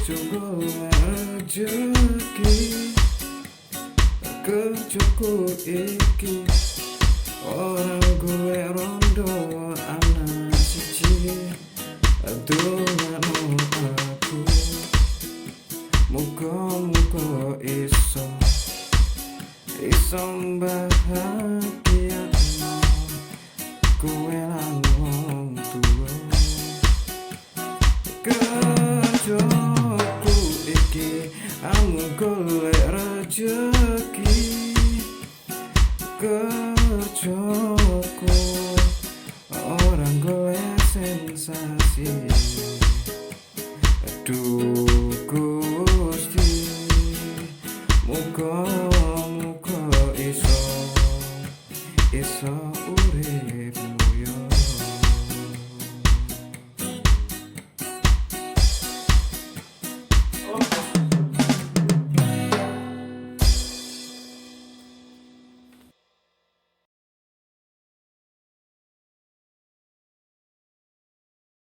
Coba rezeki kerjaku iki orang gue rondo anak siji dongano aku muga-muga iso bahagia kowe lan wong tuwa kerjaku iki amun golek rezeki kerjaku orang golek sensasi aduh